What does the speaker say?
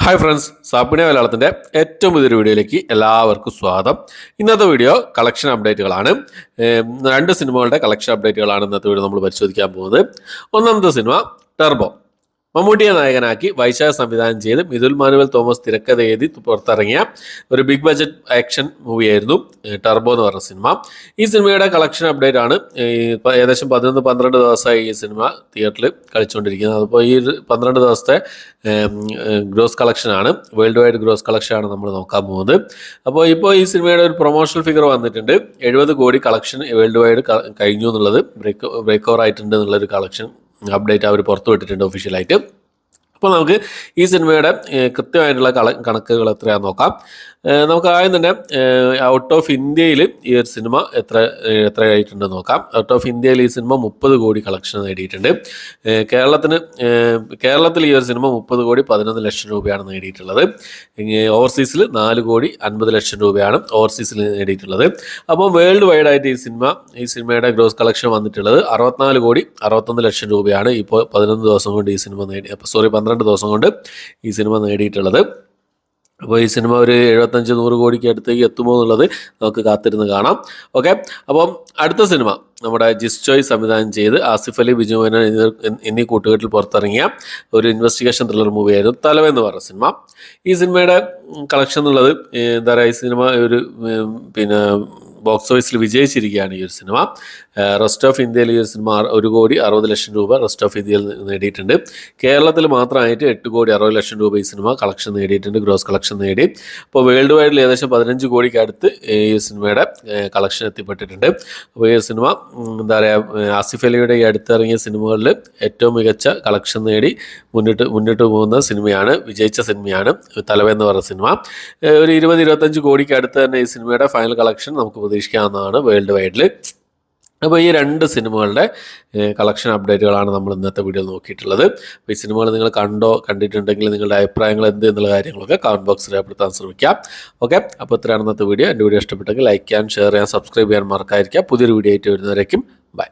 Hi friends, സാപ്പിണി മലയാളത്തിൻ്റെ ഏറ്റവും പുതിയൊരു വീഡിയോയിലേക്ക് എല്ലാവർക്കും സ്വാഗതം. ഇന്നത്തെ വീഡിയോ കളക്ഷൻ അപ്ഡേറ്റുകളാണ്. രണ്ട് സിനിമകളുടെ കളക്ഷൻ അപ്ഡേറ്റുകളാണ് ഇന്നത്തെ വീഡിയോ നമ്മൾ പരിശോധിക്കാൻ പോകുന്നത്. ഒന്നാമത്തെ സിനിമ ടർബോ. മമ്മൂട്ടിയെ നായകനാക്കി വൈശാഖ് സംവിധാനം ചെയ്ത് മിഥുൽ മാനുവൽ തോമസ് തിരക്കഥ എഴുതി പുറത്തിറങ്ങിയ ഒരു ബിഗ് ബഡ്ജറ്റ് ആക്ഷൻ മൂവിയായിരുന്നു ടർബോ എന്ന് പറഞ്ഞ സിനിമ. ഈ സിനിമയുടെ കളക്ഷൻ അപ്ഡേറ്റ് ആണ്. ഏകദേശം 11-12 ദിവസമായി ഈ സിനിമ തിയേറ്ററിൽ കളിച്ചുകൊണ്ടിരിക്കുന്നത്. അപ്പോൾ ഈ 12 ദിവസത്തെ ഗ്രോസ് കളക്ഷനാണ്, വേൾഡ് വൈഡ് ഗ്രോസ് കളക്ഷനാണ് നമ്മൾ നോക്കാൻ പോകുന്നത്. അപ്പോൾ ഇപ്പോൾ ഈ സിനിമയുടെ ഒരു പ്രൊമോഷണൽ ഫിഗർ വന്നിട്ടുണ്ട്. 70 കോടി കളക്ഷൻ വേൾഡ് വൈഡ് കഴിഞ്ഞു എന്നുള്ളത്, ബ്രേക്ക് ഓവർ ആയിട്ടുണ്ട് എന്നുള്ളൊരു കളക്ഷൻ അപ്ഡേറ്റ് അവർ പുറത്തുവിട്ടിട്ടുണ്ട് ഒഫീഷ്യലായിട്ട്. അപ്പോൾ നമുക്ക് ഈ സിനിമയുടെ കൃത്യമായിട്ടുള്ള കണക്കുകൾ എത്രയാണെന്ന് നോക്കാം. നമുക്ക് ആദ്യം തന്നെ ഔട്ട് ഓഫ് ഇന്ത്യയിൽ ഈ ഒരു സിനിമ എത്രയായിട്ടുണ്ടെന്ന് നോക്കാം. ഔട്ട് ഓഫ് ഇന്ത്യയിൽ ഈ സിനിമ 30 കോടി കളക്ഷൻ നേടിയിട്ടുണ്ട്. കേരളത്തിൽ ഈ ഒരു സിനിമ 30 കോടി 11 ലക്ഷം രൂപയാണ് നേടിയിട്ടുള്ളത്. ഓവർസീസിൽ 4 കോടി 50 ലക്ഷം രൂപയാണ് ഓവർസീസിൽ നേടിയിട്ടുള്ളത്. അപ്പോൾ വേൾഡ് വൈഡ് ആയിട്ട് ഈ സിനിമയുടെ ഗ്രോസ് കളക്ഷൻ വന്നിട്ടുള്ളത് 64 കോടി 61 ലക്ഷം രൂപയാണ്. ഇപ്പോൾ 11 ദിവസം കൊണ്ട് ഈ സിനിമ 12 ദിവസം കൊണ്ട് ഈ സിനിമ നേടിയിട്ടുള്ളത്. അപ്പോൾ ഈ സിനിമ ഒരു 75-100 കോടിക്ക് അടുത്തേക്ക് എത്തുമോ എന്നുള്ളത് നമുക്ക് കാത്തിരുന്ന് കാണാം. ഓക്കെ, അപ്പം അടുത്ത സിനിമ നമ്മുടെ ജിസ്റ്റോയ് സംവിധാനം ചെയ്ത് ആസിഫ് അലി, ബിജു മേനോൻ എന്നീ കൂട്ടുകെട്ടിൽ പുറത്തിറങ്ങിയ ഒരു ഇൻവെസ്റ്റിഗേഷൻ ത്രില്ലർ മൂവിയായിരുന്നു തലവൻ എന്ന് പറഞ്ഞ സിനിമ. ഈ സിനിമയുടെ കളക്ഷൻ എന്നുള്ളത് എന്താ പറയുക, ഈ സിനിമ ഒരു ബോക്സ് ഓഫീസിൽ വിജയിച്ചിരിക്കുകയാണ് ഈ ഒരു സിനിമ. റെസ്റ്റ് ഓഫ് ഇന്ത്യയിൽ ഈ ഒരു സിനിമ 1 കോടി 60 ലക്ഷം രൂപ റെസ്റ്റ് ഓഫ് ഇന്ത്യയിൽ നേടിയിട്ടുണ്ട്. കേരളത്തിൽ മാത്രമായിട്ട് 8 കോടി 60 ലക്ഷം രൂപ ഈ സിനിമ കളക്ഷൻ നേടിയിട്ടുണ്ട്, ഗ്രോസ് കളക്ഷൻ നേടി. അപ്പോൾ വേൾഡ് വൈഡിൽ ഏകദേശം 15 കോടിക്ക് അടുത്ത് ഈ സിനിമയുടെ കളക്ഷൻ എത്തിപ്പെട്ടിട്ടുണ്ട്. അപ്പോൾ ഈ സിനിമ എന്താ പറയുക, ആസിഫ് അലിയുടെ ഈ അടുത്തിറങ്ങിയ സിനിമകളിൽ ഏറ്റവും മികച്ച കളക്ഷൻ നേടി മുന്നിട്ട് പോകുന്ന സിനിമയാണ്, വിജയിച്ച സിനിമയാണ് തലവൻ എന്ന് പറഞ്ഞ സിനിമ. ഒരു 20-25 കോടിക്ക് അടുത്ത് തന്നെ ഈ സിനിമയുടെ ഫൈനൽ കളക്ഷൻ നമുക്ക് പ്രതീക്ഷിക്കാവുന്നതാണ് വേൾഡ് വൈഡിൽ. അപ്പോൾ ഈ രണ്ട് സിനിമകളുടെ കളക്ഷൻ അപ്ഡേറ്റുകളാണ് നമ്മൾ ഇന്നത്തെ വീഡിയോ നോക്കിയിട്ടുള്ളത്. അപ്പോൾ ഈ സിനിമകൾ നിങ്ങൾ കണ്ടിട്ടുണ്ടെങ്കിൽ നിങ്ങളുടെ അഭിപ്രായങ്ങൾ എന്ത് എന്നുള്ള കാര്യങ്ങളൊക്കെ കമൻറ്റ് ബോക്സിൽ രേഖപ്പെടുത്താൻ ശ്രമിക്കാം. ഓക്കെ, അപ്പോൾ ഇത്രയാണ് ഇന്നത്തെ വീഡിയോ. എൻ്റെ വീഡിയോ ഇഷ്ടപ്പെട്ടെങ്കിൽ ലൈക്ക് ചെയ്യാൻ, ഷെയർ ചെയ്യാൻ, സബ്സ്ക്രൈബ് ചെയ്യാൻ മറക്കാതിരിക്കുക. പുതിയൊരു വീഡിയോ ആയിട്ട് വരുന്നവരേക്കും ബൈ.